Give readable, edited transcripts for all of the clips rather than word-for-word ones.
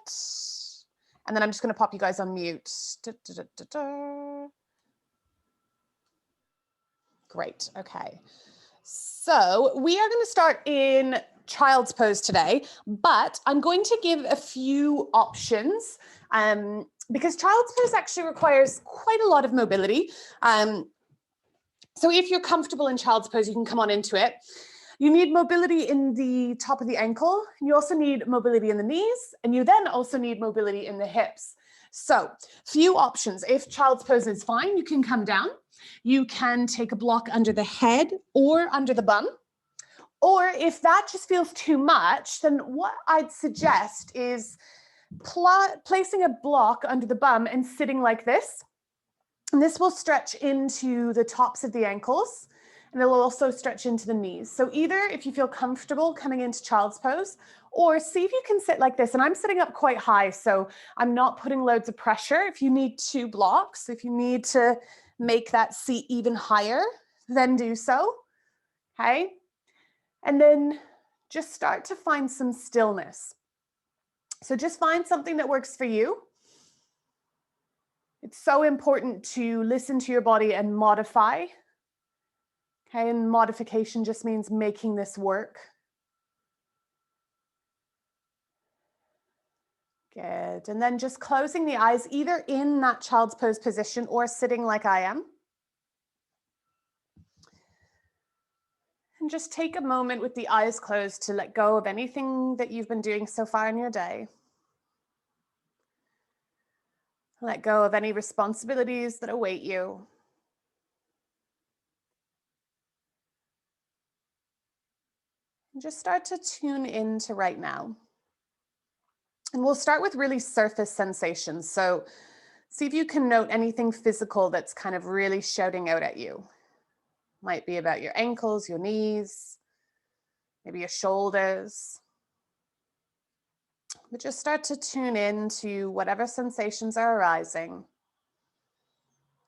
right. And then I'm just going to pop you guys on mute. Great. Okay. So we are going to start in child's pose today, but I'm going to give a few options because child's pose actually requires quite a lot of mobility. So if you're comfortable in child's pose, you can come on into it. You need mobility in the top of the ankle. You also need mobility in the knees, and you then also need mobility in the hips. So few options. If child's pose is fine, you can come down. You can take a block under the head or under the bum. Or if that just feels too much, then what I'd suggest is placing a block under the bum and sitting like this. And this will stretch into the tops of the ankles, and it will also stretch into the knees. So either if you feel comfortable coming into child's pose, or see if you can sit like this. And I'm sitting up quite high, so I'm not putting loads of pressure. If you need 2 blocks, if you need to make that seat even higher, then do so, okay? And then just start to find some stillness. So just find something that works for you. It's so important to listen to your body and modify. Okay, and modification just means making this work. Good, and then just closing the eyes, either in that child's pose position or sitting like I am. And just take a moment with the eyes closed to let go of anything that you've been doing so far in your day. Let go of any responsibilities that await you. And just start to tune into right now. And we'll start with really surface sensations. So see if you can note anything physical that's kind of really shouting out at you. Might be about your ankles, your knees, maybe your shoulders. But just start to tune in to whatever sensations are arising.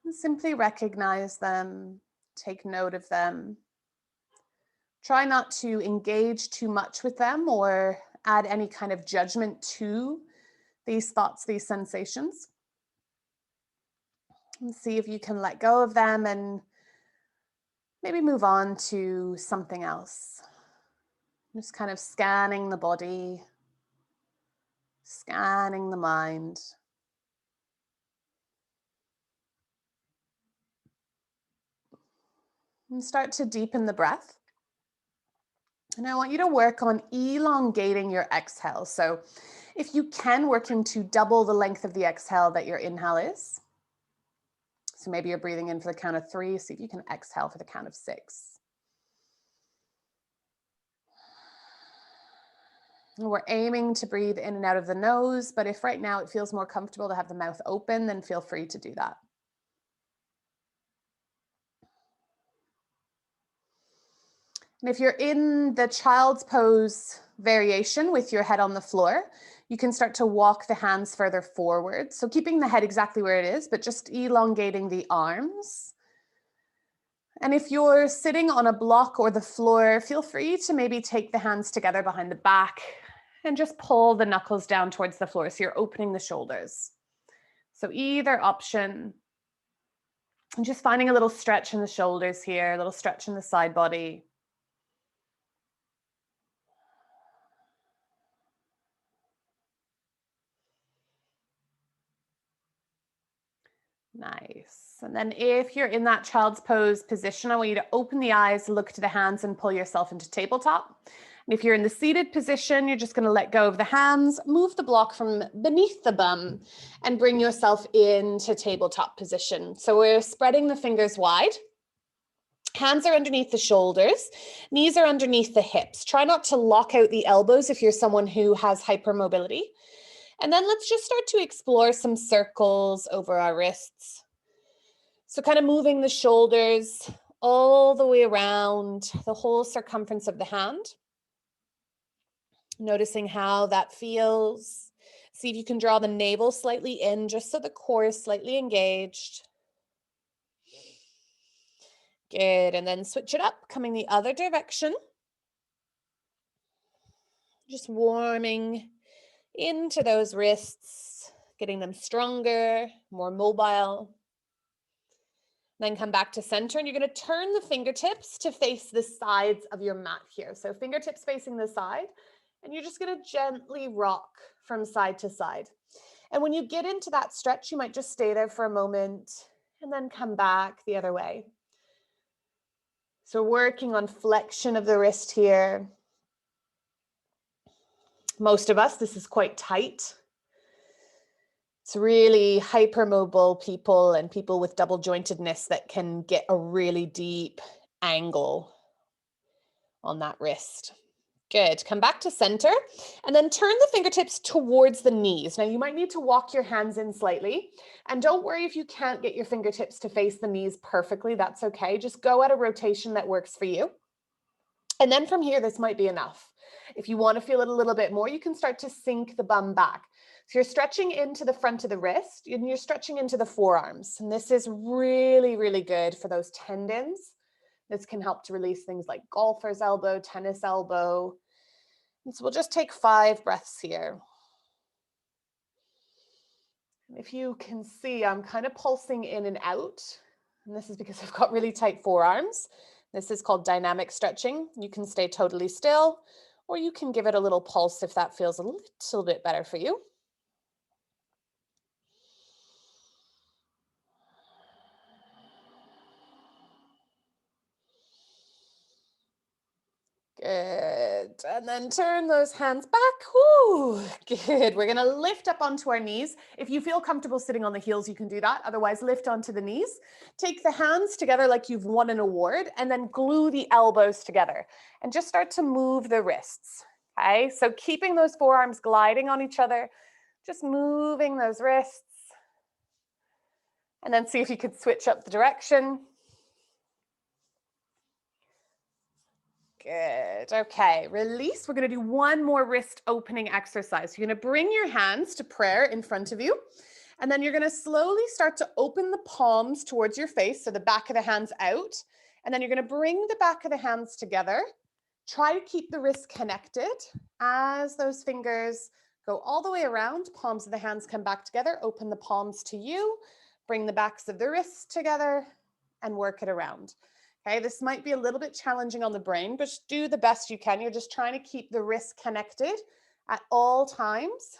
And simply recognize them, take note of them. Try not to engage too much with them or add any kind of judgment to these thoughts, these sensations. And see if you can let go of them and maybe move on to something else. Just kind of scanning the body, scanning the mind. And start to deepen the breath. And I want you to work on elongating your exhale. So if you can, working to double the length of the exhale that your inhale is. So maybe you're breathing in for the count of 3. See if you can exhale for the count of 6. And we're aiming to breathe in and out of the nose, but if right now it feels more comfortable to have the mouth open, then feel free to do that. And if you're in the child's pose variation with your head on the floor, you can start to walk the hands further forward. So keeping the head exactly where it is, but just elongating the arms. And if you're sitting on a block or the floor, feel free to maybe take the hands together behind the back and just pull the knuckles down towards the floor. So you're opening the shoulders. So either option. And just finding a little stretch in the shoulders here, a little stretch in the side body. Nice. And then if you're in that child's pose position, I want you to open the eyes, look to the hands, and pull yourself into tabletop. And if you're in the seated position, you're just going to let go of the hands, move the block from beneath the bum, and bring yourself into tabletop position. So we're spreading the fingers wide. Hands are underneath the shoulders, knees are underneath the hips. Try not to lock out the elbows if you're someone who has hypermobility. And then let's just start to explore some circles over our wrists. So kind of moving the shoulders all the way around the whole circumference of the hand. Noticing how that feels. See if you can draw the navel slightly in just so the core is slightly engaged. Good, and then switch it up, coming the other direction. Just warming into those wrists, getting them stronger, more mobile. Then come back to center, and you're going to turn the fingertips to face the sides of your mat here. So fingertips facing the side, and you're just going to gently rock from side to side. And when you get into that stretch, you might just stay there for a moment and then come back the other way. So working on flexion of the wrist here. Most of us, this is quite tight. It's really hypermobile people and people with double jointedness that can get a really deep angle on that wrist. Good. Come back to center and then turn the fingertips towards the knees. Now you might need to walk your hands in slightly, and don't worry if you can't get your fingertips to face the knees perfectly. That's okay. Just go at a rotation that works for you. And then from here, this might be enough. If you want to feel it a little bit more, you can start to sink the bum back. So you're stretching into the front of the wrist and you're stretching into the forearms. And this is really, really good for those tendons. This can help to release things like golfer's elbow, tennis elbow. And so we'll just take 5 breaths here. And if you can see, I'm kind of pulsing in and out. And this is because I've got really tight forearms. This is called dynamic stretching. You can stay totally still, or you can give it a little pulse if that feels a little bit better for you. Good. And then turn those hands back. Woo. Good. We're going to lift up onto our knees. If you feel comfortable sitting on the heels, you can do that. Otherwise, lift onto the knees. Take the hands together like you've won an award, and then glue the elbows together and just start to move the wrists. Okay. So keeping those forearms gliding on each other, just moving those wrists. And then see if you could switch up the direction. Good. Okay, release. We're going to do one more wrist opening exercise. You're going to bring your hands to prayer in front of you, and then you're going to slowly start to open the palms towards your face, so the back of the hands out, and then you're going to bring the back of the hands together. Try to keep the wrists connected as those fingers go all the way around. Palms of the hands come back together. Open the palms to you. Bring the backs of the wrists together and work it around. Okay, this might be a little bit challenging on the brain, but just do the best you can. You're just trying to keep the wrist connected at all times.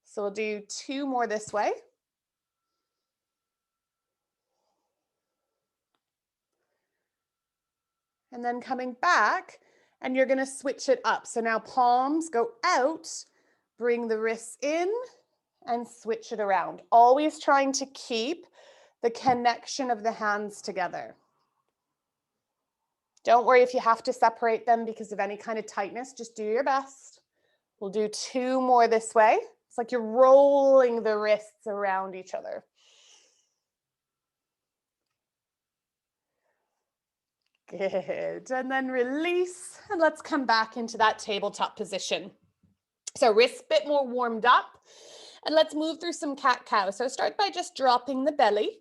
So we'll do 2 more this way. And then coming back, and you're going to switch it up. So now palms go out, bring the wrists in, and switch it around. Always trying to keep the connection of the hands together. Don't worry if you have to separate them because of any kind of tightness. Just do your best. We'll do 2 more this way. It's like you're rolling the wrists around each other. Good. And then release. And let's come back into that tabletop position. So wrists a bit more warmed up. And let's move through some cat-cow. So start by just dropping the belly.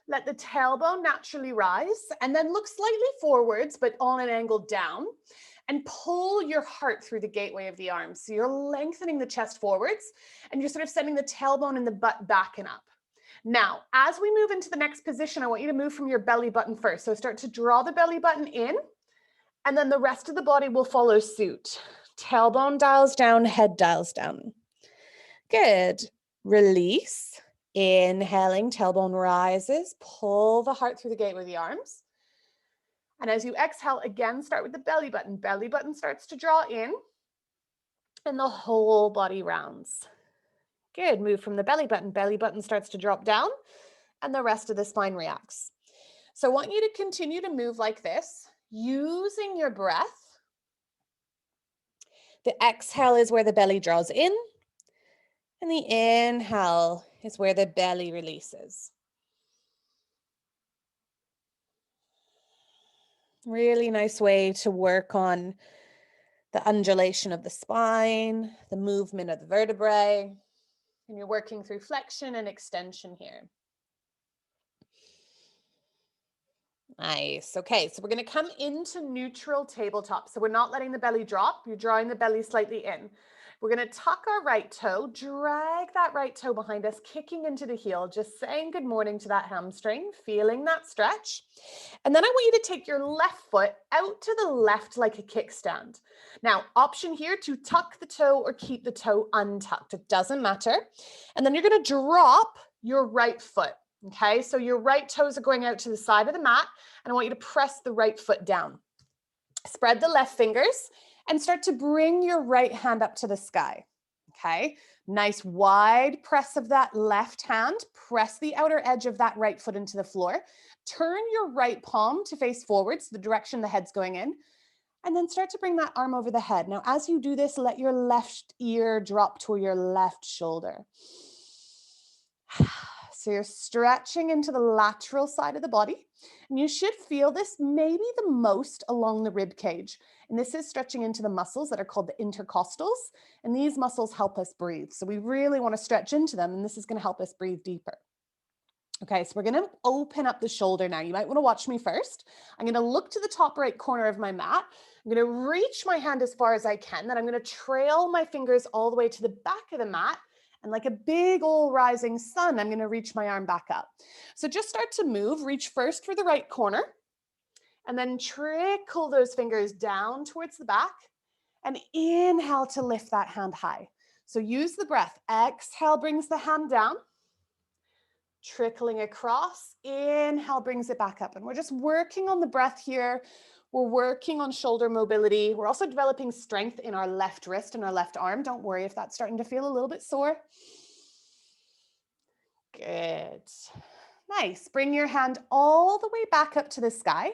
Let the tailbone naturally rise, and then look slightly forwards, but on an angle down, and pull your heart through the gateway of the arms. So you're lengthening the chest forwards, and you're sort of sending the tailbone and the butt back and up. Now, as we move into the next position, I want you to move from your belly button first. So start to draw the belly button in, and then the rest of the body will follow suit. Tailbone dials down, head dials down. Good. Release. Inhaling, tailbone rises. Pull the heart through the gateway of the arms. And as you exhale, again, start with the belly button. Belly button starts to draw in, and the whole body rounds. Good. Move from the belly button. Belly button starts to drop down, and the rest of the spine reacts. So I want you to continue to move like this, using your breath. The exhale is where the belly draws in, and the inhale is where the belly releases. Really nice way to work on the undulation of the spine, the movement of the vertebrae, and you're working through flexion and extension here. Nice. Okay, so we're going to come into neutral tabletop. So we're not letting the belly drop. You're drawing the belly slightly in. We're going to tuck our right toe, drag that right toe behind us, kicking into the heel, just saying good morning to that hamstring, feeling that stretch. And then I want you to take your left foot out to the left like a kickstand. Now, option here to tuck the toe or keep the toe untucked. It doesn't matter. And then you're going to drop your right foot. Okay, so your right toes are going out to the side of the mat, and I want you to press the right foot down. Spread the left fingers and start to bring your right hand up to the sky. Okay, nice wide press of that left hand. Press the outer edge of that right foot into the floor. Turn your right palm to face forwards, the direction the head's going in, and then start to bring that arm over the head. Now, as you do this, let your left ear drop to your left shoulder. So you're stretching into the lateral side of the body, and you should feel this maybe the most along the rib cage. And this is stretching into the muscles that are called the intercostals, and these muscles help us breathe. So we really want to stretch into them, and this is going to help us breathe deeper. Okay, so we're going to open up the shoulder now. You might want to watch me first. I'm going to look to the top right corner of my mat. I'm going to reach my hand as far as I can. Then I'm going to trail my fingers all the way to the back of the mat. And like a big old rising sun, I'm going to reach my arm back up. So just start to move. Reach first for the right corner. And then trickle those fingers down towards the back. And inhale to lift that hand high. So use the breath. Exhale brings the hand down. Trickling across. Inhale brings it back up. And we're just working on the breath here. We're working on shoulder mobility. We're also developing strength in our left wrist and our left arm. Don't worry if that's starting to feel a little bit sore. Good. Nice. Bring your hand all the way back up to the sky.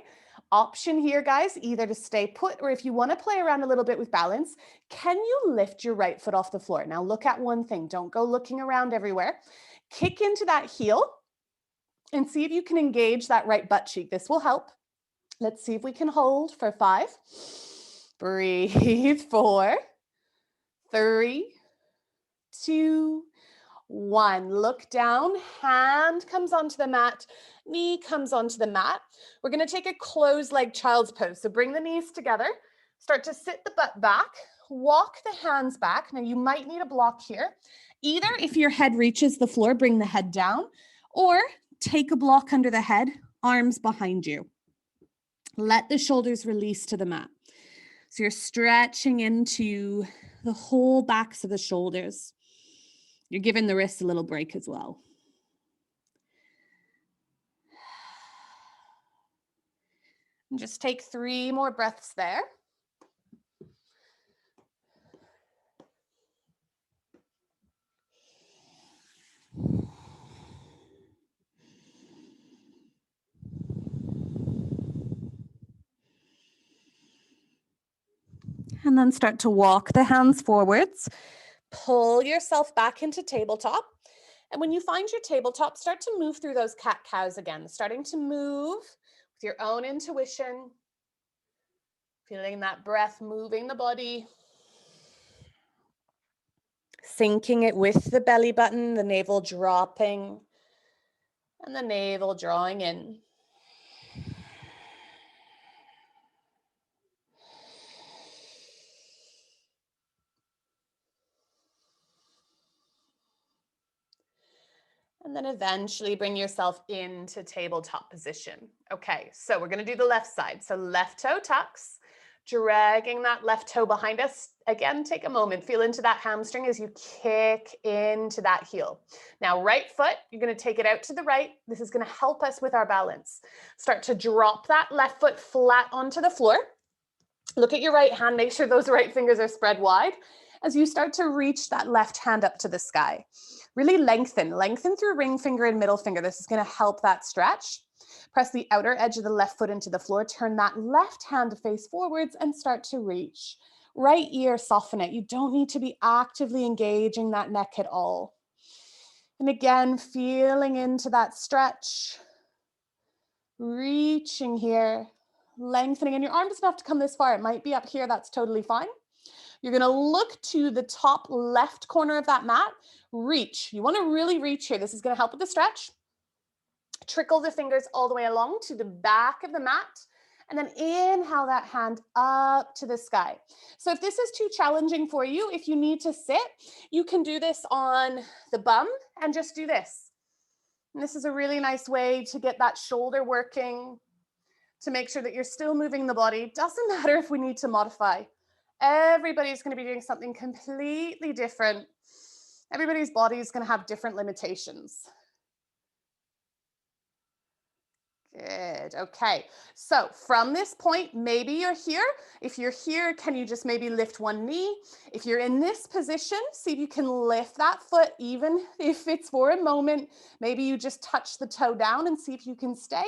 Option here, guys, either to stay put or if you want to play around a little bit with balance, can you lift your right foot off the floor? Now look at one thing. Don't go looking around everywhere. Kick into that heel and see if you can engage that right butt cheek. This will help. Let's see if we can hold for 5. Breathe. 4, 3, 2, 1. Look down. Hand comes onto the mat. Knee comes onto the mat. We're going to take a closed leg child's pose. So bring the knees together. Start to sit the butt back. Walk the hands back. Now you might need a block here. Either if your head reaches the floor, bring the head down, or take a block under the head, arms behind you. Let the shoulders release to the mat. So you're stretching into the whole backs of the shoulders. You're giving the wrists a little break as well. And just take 3 more breaths there. And then start to walk the hands forwards. Pull yourself back into tabletop. And when you find your tabletop, start to move through those cat-cows again, starting to move with your own intuition, feeling that breath moving the body, syncing it with the belly button, the navel dropping, and the navel drawing in. And then eventually bring yourself into tabletop position. Okay, so we're going to do the left side. So left toe tucks, dragging that left toe behind us. Again, take a moment, feel into that hamstring as you kick into that heel. Now, right foot, you're going to take it out to the right. This is going to help us with our balance. Start to drop that left foot flat onto the floor. Look at your right hand. Make sure those right fingers are spread wide as you start to reach that left hand up to the sky. Really lengthen through ring finger and middle finger. This is going to help that stretch. Press the outer edge of the left foot into the floor. Turn that left hand to face forwards and start to reach. Right ear, soften it. You don't need to be actively engaging that neck at all. And again, feeling into that stretch. Reaching here, lengthening. And your arm doesn't have to come this far. It might be up here. That's totally fine. You're going to look to the top left corner of that mat. Reach. You want to really reach here. This is going to help with the stretch. Trickle the fingers all the way along to the back of the mat And then inhale that hand up to the sky. So if this is too challenging for you, if you need to sit, you can do this on the bum and just do this. And this is a really nice way to get that shoulder working, to make sure that you're still moving the body. Doesn't matter if we need to modify. Everybody's going to be doing something completely different. Everybody's body is going to have different limitations. Good. Okay. So from this point, maybe you're here. If you're here, can you just maybe lift one knee? If you're in this position, see if you can lift that foot, even if it's for a moment. Maybe you just touch the toe down and see if you can stay.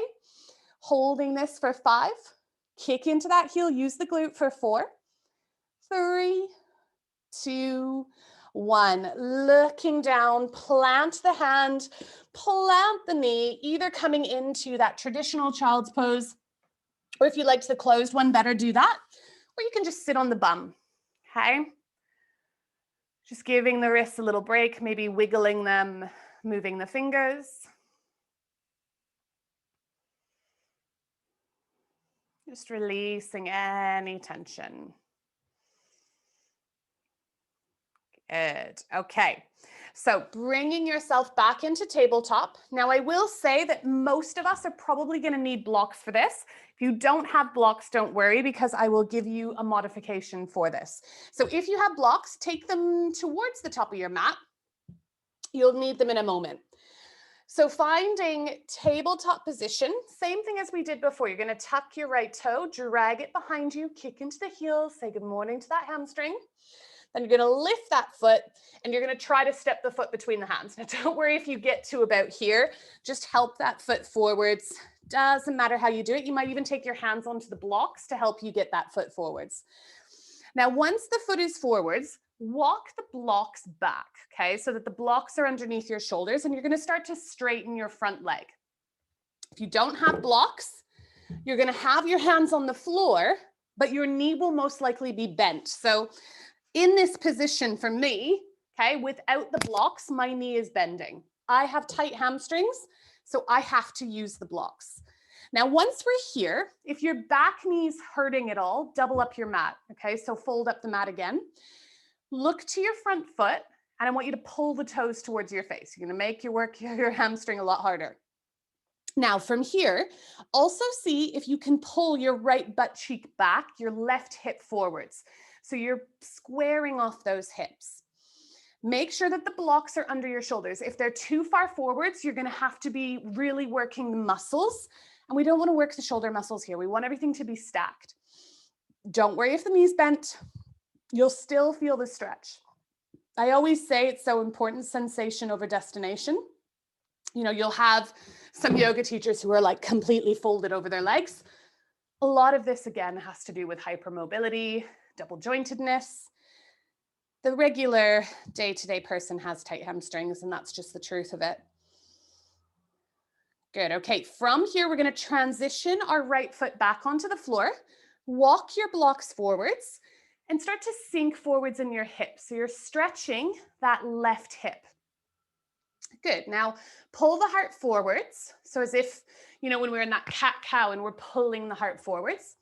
Holding this for 5. Kick into that heel. Use the glute for 4, 3, 2, 1. Looking down, plant the hand, plant the knee, either coming into that traditional child's pose, or if you liked the closed one, better do that, or you can just sit on the bum, okay? Just giving the wrists a little break, maybe wiggling them, moving the fingers. Just releasing any tension. Good. Okay. So bringing yourself back into tabletop. Now, I will say that most of us are probably going to need blocks for this. If you don't have blocks, don't worry, because I will give you a modification for this. So if you have blocks, take them towards the top of your mat. You'll need them in a moment. So finding tabletop position, same thing as we did before. You're going to tuck your right toe, drag it behind you, kick into the heels, say good morning to that hamstring. Then you're going to lift that foot and you're going to try to step the foot between the hands. Now, don't worry if you get to about here, just help that foot forwards. Doesn't matter how you do it. You might even take your hands onto the blocks to help you get that foot forwards. Now, once the foot is forwards, walk the blocks back, okay? So that the blocks are underneath your shoulders and you're going to start to straighten your front leg. If you don't have blocks, you're going to have your hands on the floor, but your knee will most likely be bent. So in this position for me, okay, without the blocks, my knee is bending. I have tight hamstrings, so I have to use the blocks. Now, once we're here, if your back knee's hurting at all, double up your mat, okay? So fold up the mat again. Look to your front foot, and I want you to pull the toes towards your face. You're gonna make your hamstring a lot harder. Now, from here, also see if you can pull your right butt cheek back, your left hip forwards. So you're squaring off those hips. Make sure that the blocks are under your shoulders. If they're too far forwards, you're going to have to be really working the muscles. And we don't want to work the shoulder muscles here. We want everything to be stacked. Don't worry if the knee's bent. You'll still feel the stretch. I always say it's so important, sensation over destination. You know, you'll have some yoga teachers who are like completely folded over their legs. A lot of this, again, has to do with hypermobility, double jointedness. The regular day-to-day person has tight hamstrings, and that's just the truth of it. Good. Okay, from here, we're going to transition our right foot back onto the floor. Walk your blocks forwards and start to sink forwards in your hips. So you're stretching that left hip. Good. Now pull the heart forwards. So as if, you know, when we're in that cat-cow and we're pulling the heart forwards.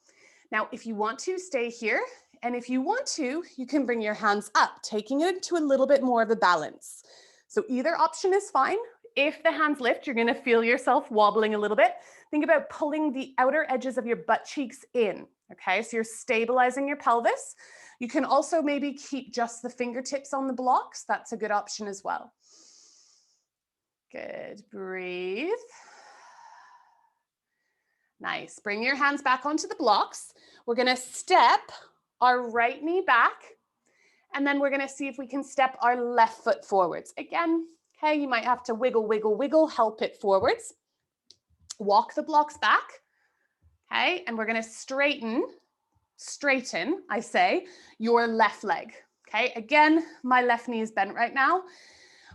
Now, if you want to, stay here. And if you want to, you can bring your hands up, taking it to a little bit more of a balance. So either option is fine. If the hands lift, you're going to feel yourself wobbling a little bit. Think about pulling the outer edges of your butt cheeks in. Okay, so you're stabilizing your pelvis. You can also maybe keep just the fingertips on the blocks. That's a good option as well. Good. Breathe. Nice. Bring your hands back onto the blocks. We're going to step our right knee back, and then we're going to see if we can step our left foot forwards. Again, okay, you might have to wiggle, wiggle, wiggle, help it forwards. Walk the blocks back, okay, and we're going to straighten, I say, your left leg, okay? Again, my left knee is bent right now.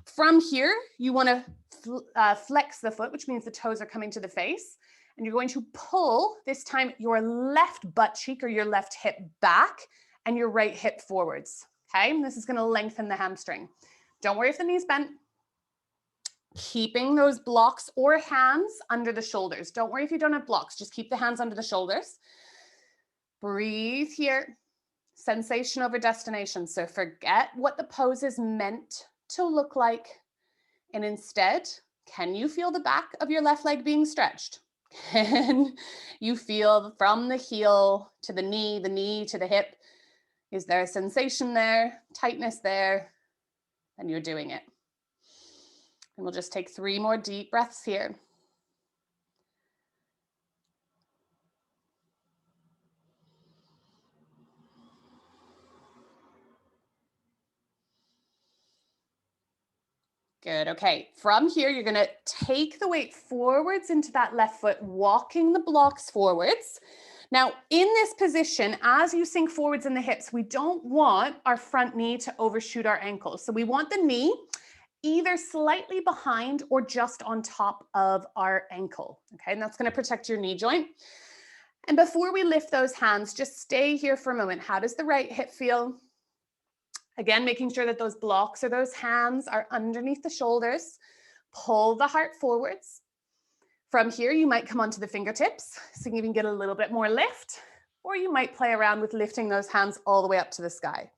From here, you want to flex the foot, which means the toes are coming to the face. And you're going to pull, this time, your left butt cheek or your left hip back and your right hip forwards, okay? This is going to lengthen the hamstring. Don't worry if the knee's bent. Keeping those blocks or hands under the shoulders. Don't worry if you don't have blocks, just keep the hands under the shoulders. Breathe here. Sensation over destination. So forget what the pose is meant to look like. And instead, can you feel the back of your left leg being stretched? Can you feel from the heel to the knee to the hip? Is there a sensation there, tightness there? And you're doing it. And we'll just take 3 more deep breaths here. Good, okay. From here, you're gonna take the weight forwards into that left foot, walking the blocks forwards. Now, in this position, as you sink forwards in the hips, we don't want our front knee to overshoot our ankles. So we want the knee either slightly behind or just on top of our ankle, okay? And that's gonna protect your knee joint. And before we lift those hands, just stay here for a moment. How does the right hip feel? Again, making sure that those blocks or those hands are underneath the shoulders. Pull the heart forwards. From here, you might come onto the fingertips, so you can even get a little bit more lift, or you might play around with lifting those hands all the way up to the sky.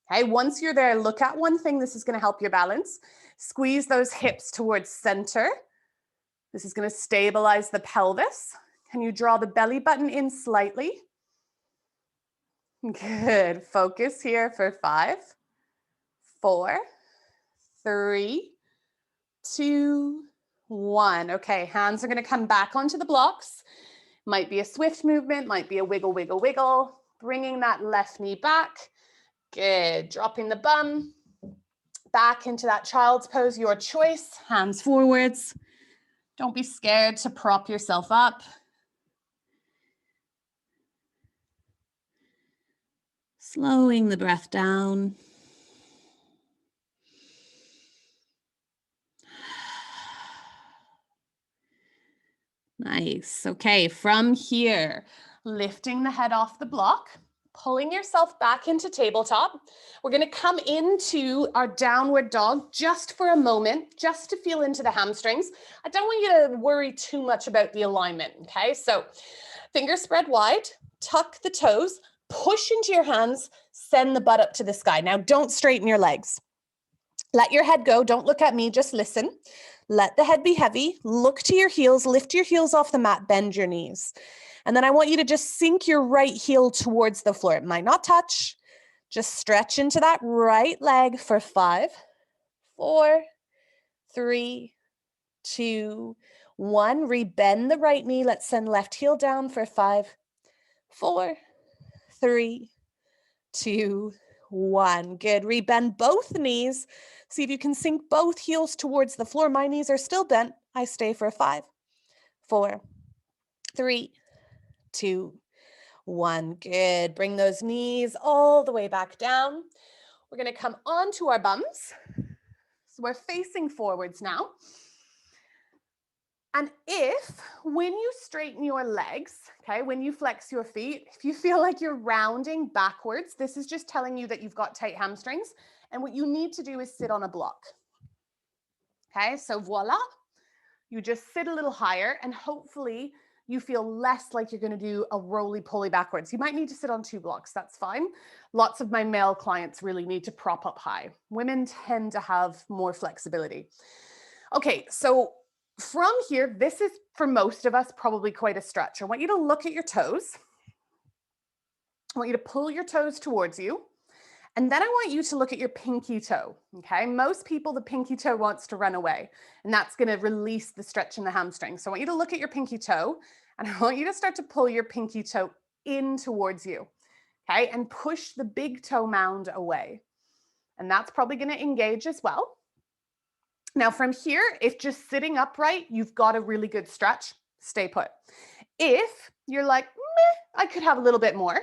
Okay, once you're there, look at one thing. This is going to help your balance. Squeeze those hips towards center. This is going to stabilize the pelvis. Can you draw the belly button in slightly? Good. Focus here for 5, 4, 3, 2, 1. Okay, hands are going to come back onto the blocks. Might be a swift movement, might be a wiggle, wiggle, wiggle. Bringing that left knee back. Good. Dropping the bum back into that child's pose, your choice. Hands forwards. Don't be scared to prop yourself up. Slowing the breath down. Nice. Okay, from here, lifting the head off the block, pulling yourself back into tabletop. We're going to come into our downward dog just for a moment, just to feel into the hamstrings. I don't want you to worry too much about the alignment, okay? So fingers spread wide, tuck the toes, push into your hands, send the butt up to the sky. Now don't straighten your legs. Let your head go. Don't look at me, just listen. Let the head be heavy. Look to your heels, lift your heels off the mat, bend your knees. And then I want you to just sink your right heel towards the floor. It might not touch. Just stretch into that right leg for 5, 4, 3, 2, 1. Rebend the right knee. Let's send left heel down for 5, 4, 3, 2, 1. Good. Rebend both knees. See if you can sink both heels towards the floor. My knees are still bent. I stay for 5, 4, 3, 2, 1. Good. Bring those knees all the way back down. We're going to come onto our bums. So we're facing forwards now. And if, when you straighten your legs, okay, when you flex your feet, if you feel like you're rounding backwards, this is just telling you that you've got tight hamstrings. And what you need to do is sit on a block. Okay, so voila. You just sit a little higher and hopefully you feel less like you're going to do a roly-poly backwards. You might need to sit on 2 blocks. That's fine. Lots of my male clients really need to prop up high. Women tend to have more flexibility. Okay, so from here, this is for most of us probably quite a stretch. I want you to look at your toes. I want you to pull your toes towards you. And then I want you to look at your pinky toe, okay? Most people, the pinky toe wants to run away, and that's gonna release the stretch in the hamstring. So I want you to look at your pinky toe, and I want you to start to pull your pinky toe in towards you, okay? And push the big toe mound away. And that's probably gonna engage as well. Now from here, if just sitting upright, you've got a really good stretch, stay put. If you're like, meh, I could have a little bit more,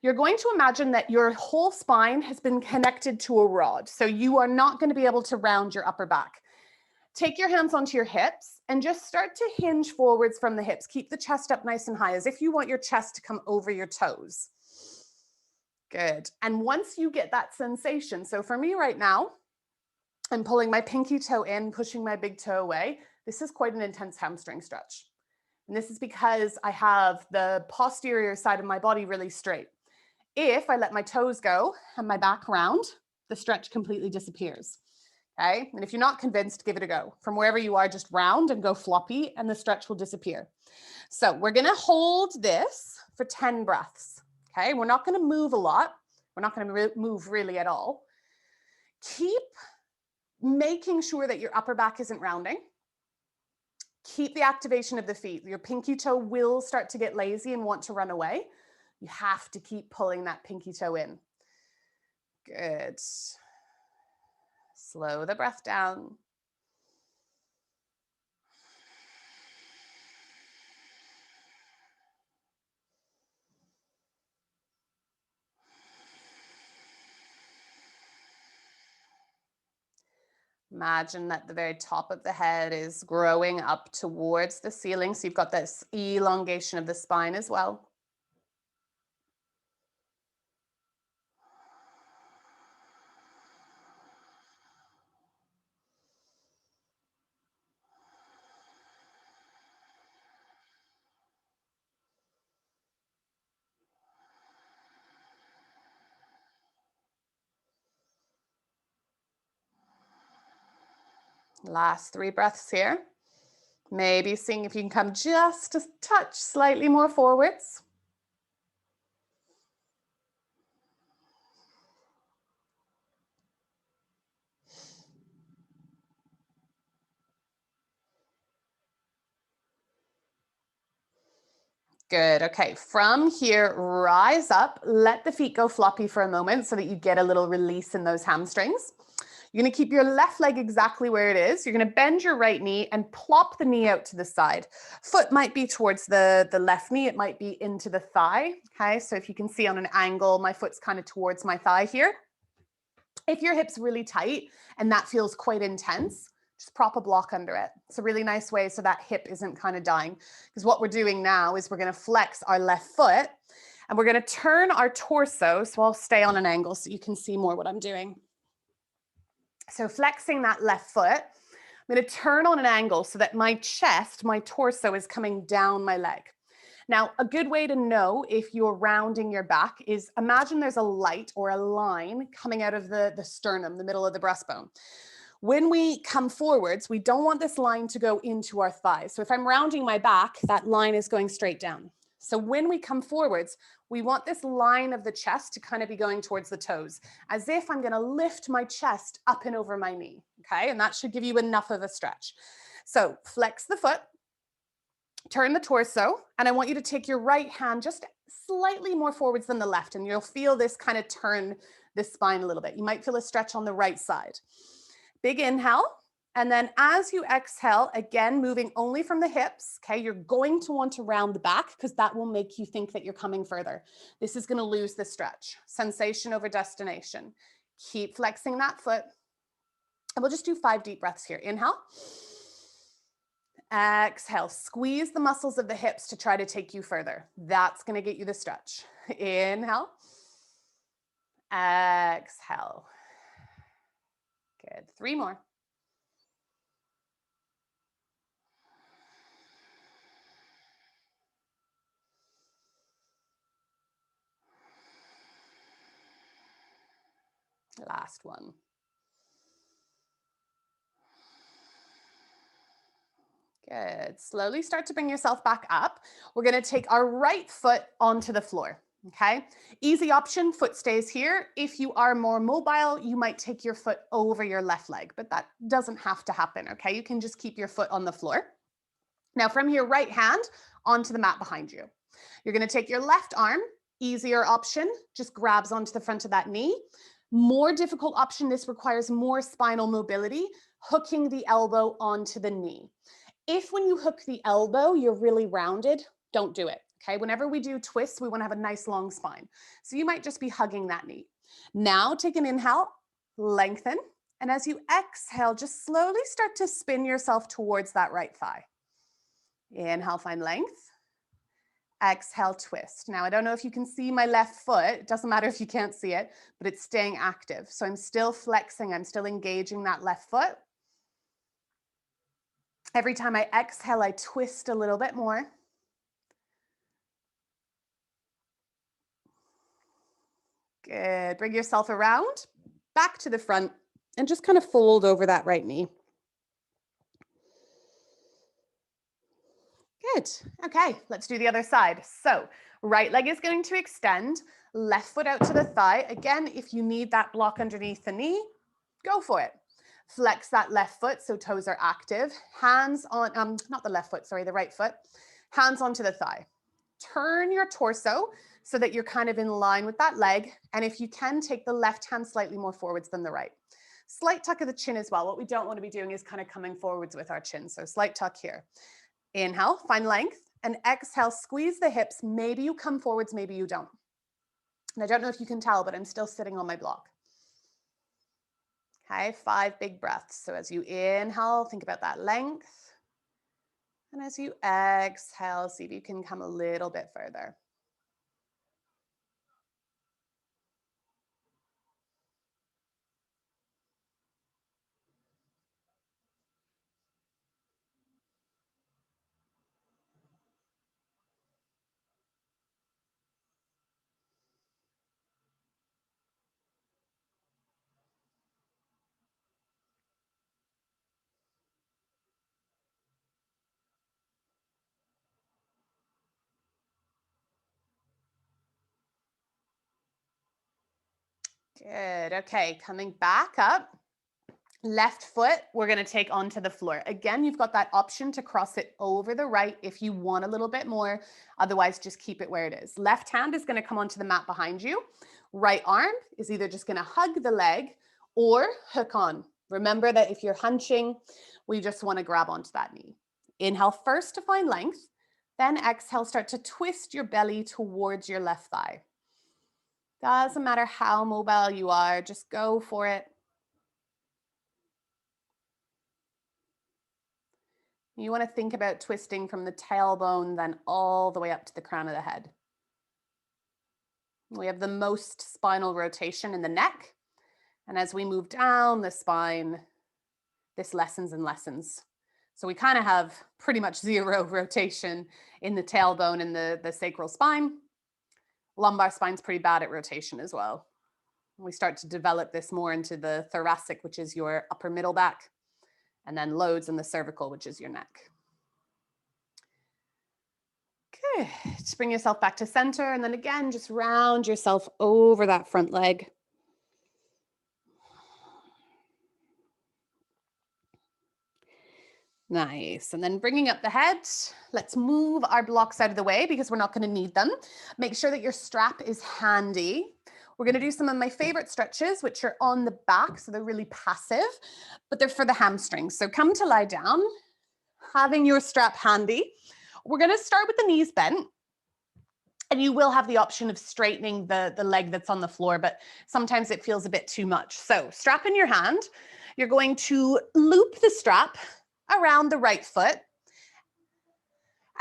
you're going to imagine that your whole spine has been connected to a rod. So you are not going to be able to round your upper back. Take your hands onto your hips and just start to hinge forwards from the hips. Keep the chest up nice and high as if you want your chest to come over your toes. Good. And once you get that sensation, so for me right now, I'm pulling my pinky toe in, pushing my big toe away. This is quite an intense hamstring stretch. And this is because I have the posterior side of my body really straight. If I let my toes go and my back round, the stretch completely disappears. Okay. And if you're not convinced, give it a go. From wherever you are, just round and go floppy and the stretch will disappear. So we're going to hold this for 10 breaths. Okay. We're not going to move a lot. We're not going to move really at all. Keep making sure that your upper back isn't rounding. Keep the activation of the feet. Your pinky toe will start to get lazy and want to run away. You have to keep pulling that pinky toe in. Good. Slow the breath down. Imagine that the very top of the head is growing up towards the ceiling. So you've got this elongation of the spine as well. Last 3 breaths here. Maybe seeing if you can come just a touch slightly more forwards. Good. Okay. From here, rise up, let the feet go floppy for a moment so that you get a little release in those hamstrings. You're going to keep your left leg exactly where it is. You're going to bend your right knee and plop the knee out to the side. Foot might be towards the left knee. It might be into the thigh. Okay. So if you can see on an angle, my foot's kind of towards my thigh here. If your hip's really tight and that feels quite intense, just prop a block under it. It's a really nice way so that hip isn't kind of dying. Because what we're doing now is we're going to flex our left foot and we're going to turn our torso. So I'll stay on an angle so you can see more what I'm doing. So flexing that left foot, I'm going to turn on an angle so that my chest, my torso is coming down my leg. Now, a good way to know if you're rounding your back is imagine there's a light or a line coming out of the sternum, the middle of the breastbone. When we come forwards, we don't want this line to go into our thighs. So if I'm rounding my back, that line is going straight down. So when we come forwards, we want this line of the chest to kind of be going towards the toes, as if I'm going to lift my chest up and over my knee. Okay. And that should give you enough of a stretch. So flex the foot, turn the torso, and I want you to take your right hand just slightly more forwards than the left. And you'll feel this kind of turn the spine a little bit. You might feel a stretch on the right side. Big inhale. And then as you exhale, again, moving only from the hips, okay, you're going to want to round the back because that will make you think that you're coming further. This is going to lose the stretch. Sensation over destination. Keep flexing that foot. And we'll just do 5 deep breaths here. Inhale. Exhale. Squeeze the muscles of the hips to try to take you further. That's going to get you the stretch. Inhale. Exhale. Good. 3 more. Last one. Good. Slowly start to bring yourself back up. We're going to take our right foot onto the floor. Okay. Easy option, foot stays here. If you are more mobile, you might take your foot over your left leg, but that doesn't have to happen. Okay. You can just keep your foot on the floor. Now from your right hand onto the mat behind you. You're going to take your left arm, easier option, just grabs onto the front of that knee. More difficult option, this requires more spinal mobility, hooking the elbow onto the knee. If when you hook the elbow, you're really rounded, don't do it. Okay, whenever we do twists, we want to have a nice long spine. So you might just be hugging that knee. Now take an inhale, lengthen. And as you exhale, just slowly start to spin yourself towards that right thigh. Inhale, find length. Exhale, twist. Now, I don't know if you can see my left foot. It doesn't matter if you can't see it, but it's staying active. So I'm still flexing. I'm still engaging that left foot. Every time I exhale, I twist a little bit more. Good. Bring yourself around, back to the front, and just kind of fold over that right knee. Good. Okay, let's do the other side. So right leg is going to extend, left foot out to the thigh. Again, if you need that block underneath the knee, go for it. Flex that left foot so toes are active. Hands on, not the left foot, sorry, the right foot. Hands onto the thigh. Turn your torso so that you're kind of in line with that leg. And if you can, take the left hand slightly more forwards than the right. Slight tuck of the chin as well. What we don't want to be doing is kind of coming forwards with our chin. So slight tuck here. Inhale, find length, and exhale, squeeze the hips. Maybe you come forwards, maybe you don't. And I don't know if you can tell, but I'm still sitting on my block. Okay, 5 big breaths. So as you inhale, think about that length. And as you exhale, see if you can come a little bit further. Good. Okay, coming back up. Left foot, we're going to take onto the floor. Again, you've got that option to cross it over the right if you want a little bit more. Otherwise, just keep it where it is. Left hand is going to come onto the mat behind you. Right arm is either just going to hug the leg or hook on. Remember that if you're hunching, we just want to grab onto that knee. Inhale first to find length. Then exhale, start to twist your belly towards your left thigh. Doesn't matter how mobile you are, just go for it. You want to think about twisting from the tailbone, then all the way up to the crown of the head. We have the most spinal rotation in the neck. And as we move down the spine, this lessens and lessens. So we kind of have pretty much zero rotation in the tailbone and the sacral spine. Lumbar spine's pretty bad at rotation as well. We start to develop this more into the thoracic, which is your upper middle back, and then loads in the cervical, which is your neck. Good. Just bring yourself back to center, and then again, just round yourself over that front leg. Nice. And then bringing up the head, let's move our blocks out of the way because we're not going to need them. Make sure that your strap is handy. We're going to do some of my favorite stretches, which are on the back. So they're really passive, but they're for the hamstrings. So come to lie down, having your strap handy. We're going to start with the knees bent. And you will have the option of straightening the leg that's on the floor, but sometimes it feels a bit too much. So strap in your hand. You're going to loop the strap around the right foot.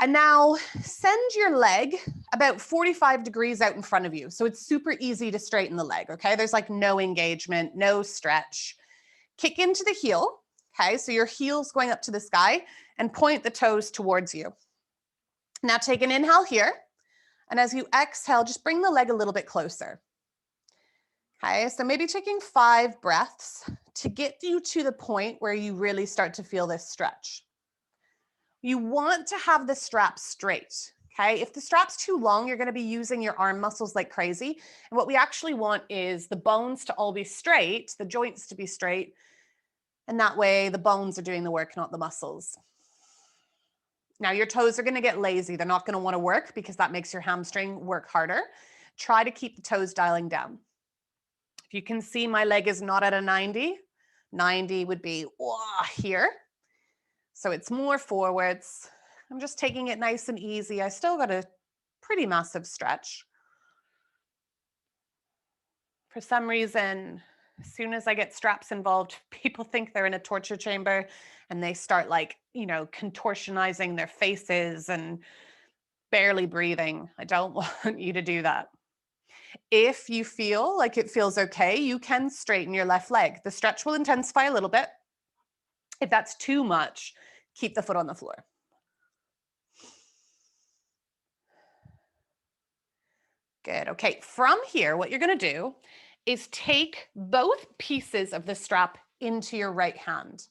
And now send your leg about 45 degrees out in front of you. So it's super easy to straighten the leg, okay? There's like no engagement, no stretch. Kick into the heel, okay? So your heel's going up to the sky and point the toes towards you. Now take an inhale here. And as you exhale, just bring the leg a little bit closer. Okay, so maybe taking 5 breaths to get you to the point where you really start to feel this stretch. You want to have the strap straight, okay? If the strap's too long, you're going to be using your arm muscles like crazy. And what we actually want is the bones to all be straight, the joints to be straight, and that way the bones are doing the work, not the muscles. Now your toes are going to get lazy. They're not going to want to work because that makes your hamstring work harder. Try to keep the toes dialing down. If you can see, my leg is not at a 90. 90 would be here. So it's more forwards. I'm just taking it nice and easy. I still got a pretty massive stretch. For some reason, as soon as I get straps involved, people think they're in a torture chamber and they start like, contortionizing their faces. And barely breathing. I don't want you to do that. If you feel like it feels okay, you can straighten your left leg. The stretch will intensify a little bit. If that's too much, keep the foot on the floor. Good. Okay, from here, what you're going to do is take both pieces of the strap into your right hand.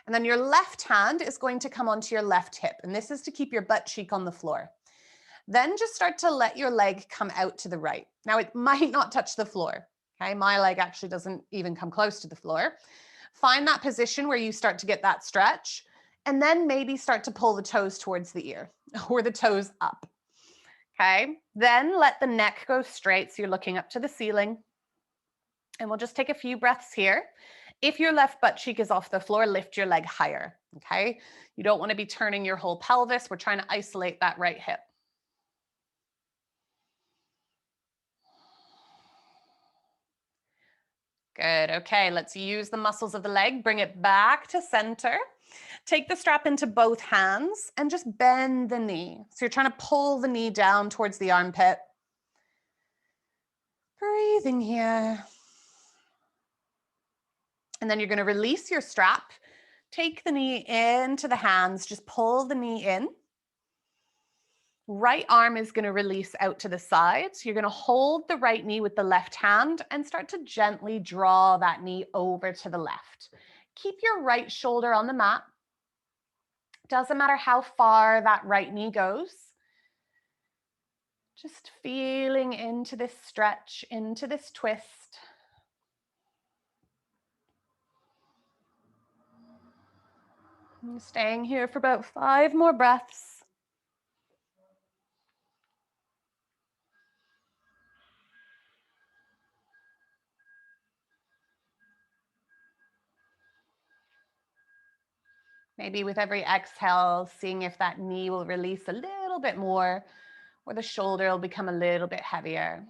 And then your left hand is going to come onto your left hip. And this is to keep your butt cheek on the floor. Then just start to let your leg come out to the right. Now, it might not touch the floor. Okay, my leg actually doesn't even come close to the floor. Find that position where you start to get that stretch, and then maybe start to pull the toes towards the ear or the toes up. Okay, then let the neck go straight so you're looking up to the ceiling. And we'll just take a few breaths here. If your left butt cheek is off the floor, lift your leg higher. Okay, you don't want to be turning your whole pelvis. We're trying to isolate that right hip. Good. Okay, let's use the muscles of the leg. Bring it back to center. Take the strap into both hands and just bend the knee. So you're trying to pull the knee down towards the armpit. Breathing here. And then you're going to release your strap. Take the knee into the hands. Just pull the knee in. Right arm is going to release out to the side. So you're going to hold the right knee with the left hand and start to gently draw that knee over to the left. Keep your right shoulder on the mat. Doesn't matter how far that right knee goes. Just feeling into this stretch, into this twist. I'm staying here for about 5 more breaths. Maybe with every exhale, seeing if that knee will release a little bit more or the shoulder will become a little bit heavier.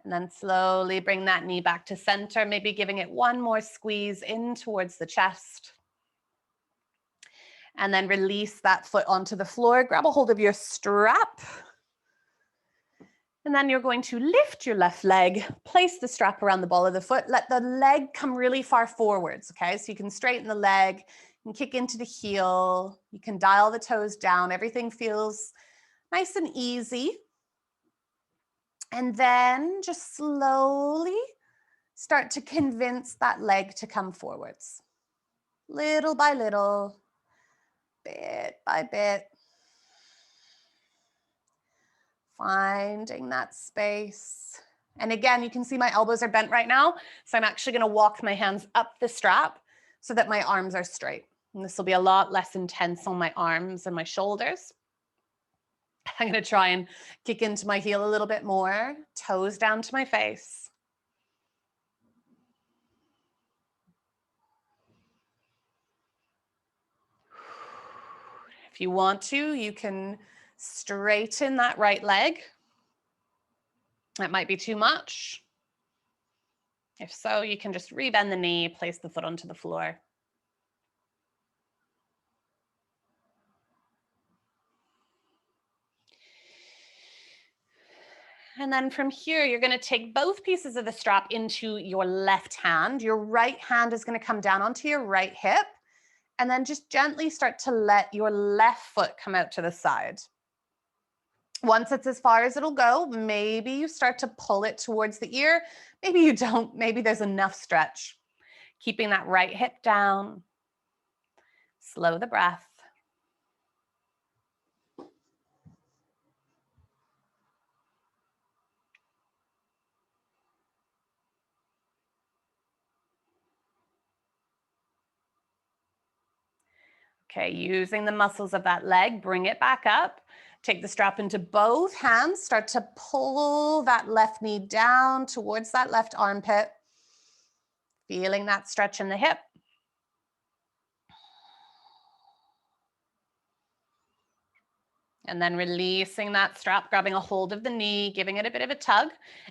And then slowly bring that knee back to center, maybe giving it one more squeeze in towards the chest. And then release that foot onto the floor. Grab a hold of your strap. And then you're going to lift your left leg, place the strap around the ball of the foot, let the leg come really far forwards, okay? So you can straighten the leg and kick into the heel. You can dial the toes down. Everything feels nice and easy. And then just slowly start to convince that leg to come forwards. Little by little, bit by bit. Finding that space. And again, you can see my elbows are bent right now. So I'm actually going to walk my hands up the strap so that my arms are straight. And this will be a lot less intense on my arms and my shoulders. I'm going to try and kick into my heel a little bit more. Toes down to my face. If you want to, you can straighten that right leg. That might be too much. If so, you can just rebend the knee, place the foot onto the floor. And then from here, you're going to take both pieces of the strap into your left hand. Your right hand is going to come down onto your right hip. And then just gently start to let your left foot come out to the side. Once it's as far as it'll go, maybe you start to pull it towards the ear. Maybe you don't. Maybe there's enough stretch. Keeping that right hip down. Slow the breath. Okay, using the muscles of that leg, bring it back up. Take the strap into both hands. Start to pull that left knee down towards that left armpit. Feeling that stretch in the hip. And then releasing that strap, grabbing a hold of the knee, giving it a bit of a tug.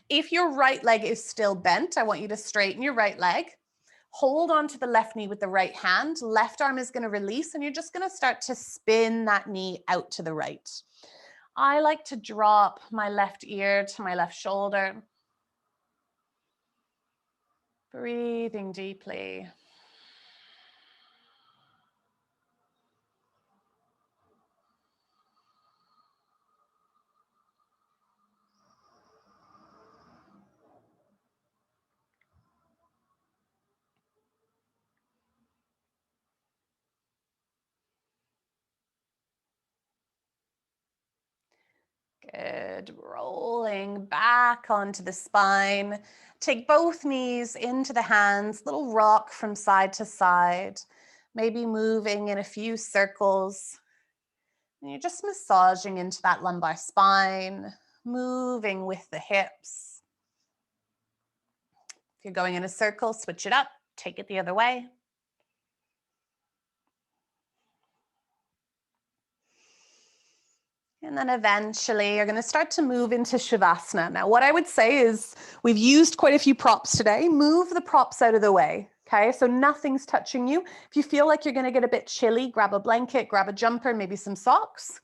If your right leg is still bent, I want you to straighten your right leg. Hold on to the left knee with the right hand. Left arm is going to release, and you're just going to start to spin that knee out to the right. I like to drop my left ear to my left shoulder. Breathing deeply. Good. Rolling back onto the spine. Take both knees into the hands, little rock from side to side, maybe moving in a few circles. And you're just massaging into that lumbar spine, moving with the hips. If you're going in a circle, switch it up, take it the other way. And then eventually you're going to start to move into Shavasana. Now, what I would say is we've used quite a few props today. Move the props out of the way. Okay, so nothing's touching you. If you feel like you're going to get a bit chilly, grab a blanket, grab a jumper, maybe some socks.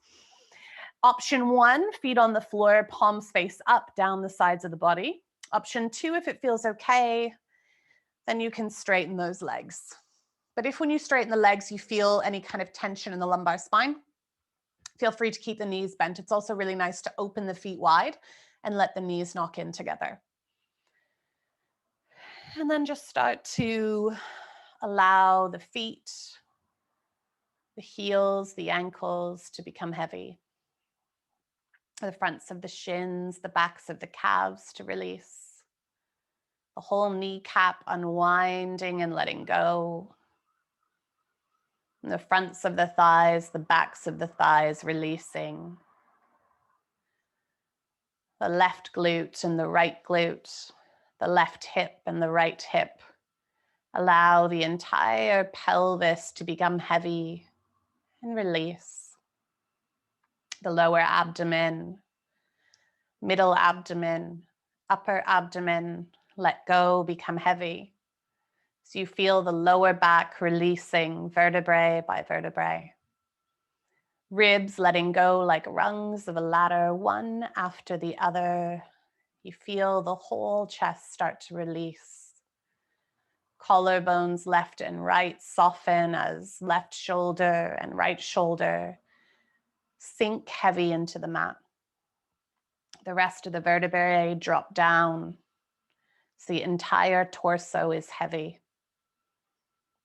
Option 1, feet on the floor, palms face up, down the sides of the body. Option 2, if it feels okay, then you can straighten those legs. But if when you straighten the legs, you feel any kind of tension in the lumbar spine, feel free to keep the knees bent. It's also really nice to open the feet wide and let the knees knock in together. And then just start to allow the feet, the heels, the ankles to become heavy. The fronts of the shins, the backs of the calves to release. The whole kneecap unwinding and letting go. And the fronts of the thighs, the backs of the thighs releasing. The left glute and the right glute, the left hip and the right hip. Allow the entire pelvis to become heavy and release. The lower abdomen, middle abdomen, upper abdomen, let go, become heavy. So you feel the lower back releasing vertebrae by vertebrae. Ribs letting go like rungs of a ladder, one after the other. You feel the whole chest start to release. Collarbones left and right soften as left shoulder and right shoulder sink heavy into the mat. The rest of the vertebrae drop down. So the entire torso is heavy.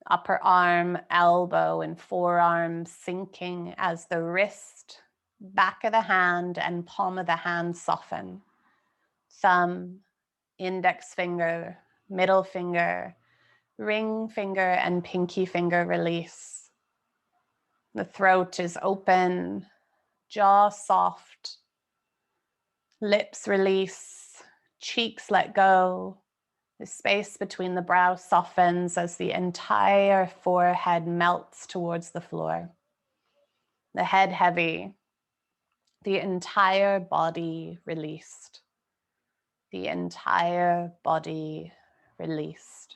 Upper arm, elbow, and forearm sinking as the wrist, back of the hand, and palm of the hand soften. Thumb, index finger, middle finger, ring finger, and pinky finger release. The throat is open, jaw soft, lips release, cheeks let go. The space between the brows softens as the entire forehead melts towards the floor. The head heavy, the entire body released. The entire body released.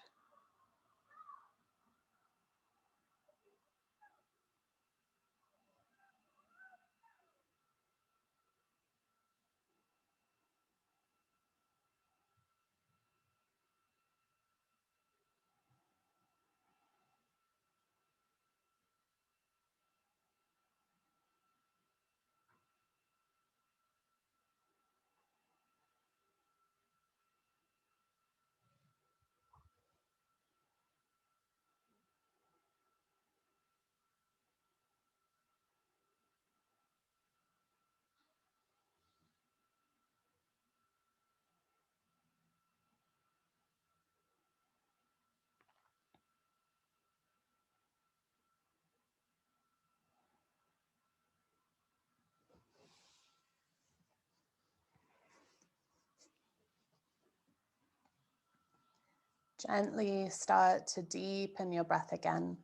Gently start to deepen your breath again.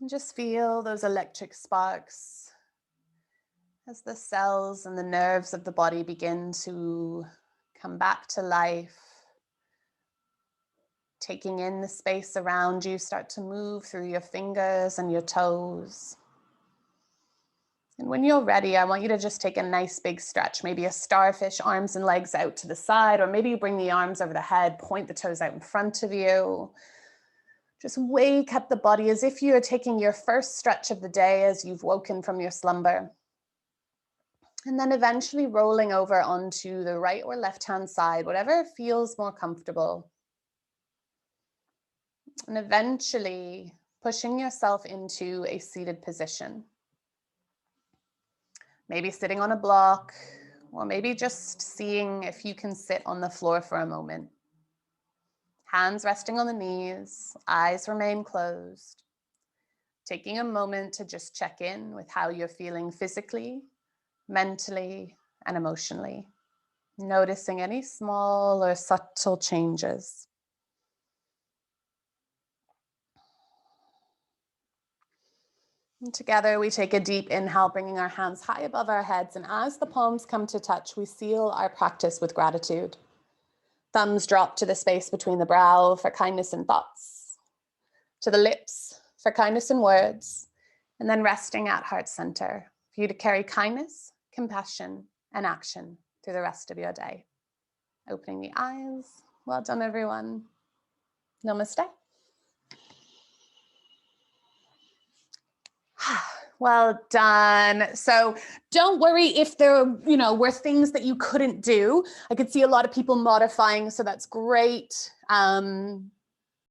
And just feel those electric sparks As the cells and the nerves of the body begin to come back to life, taking in the space around you, start to move through your fingers and your toes. And when you're ready, I want you to just take a nice big stretch, maybe a starfish, arms and legs out to the side, or maybe you bring the arms over the head, point the toes out in front of you. Just wake up the body as if you are taking your first stretch of the day as you've woken from your slumber. And then eventually rolling over onto the right or left-hand side, whatever feels more comfortable. And eventually pushing yourself into a seated position. Maybe sitting on a block, or maybe just seeing if you can sit on the floor for a moment. Hands resting on the knees, eyes remain closed. Taking a moment to just check in with how you're feeling physically, mentally, and emotionally. Noticing any small or subtle changes. And together we take a deep inhale, bringing our hands high above our heads. And as the palms come to touch, we seal our practice with gratitude. Thumbs drop to the space between the brow for kindness and thoughts. To the lips for kindness and words. And then resting at heart center for you to carry kindness, compassion, and action through the rest of your day. Opening the eyes. Well done, everyone. Namaste. Well done. So don't worry if there, were things that you couldn't do. I could see a lot of people modifying, so that's great.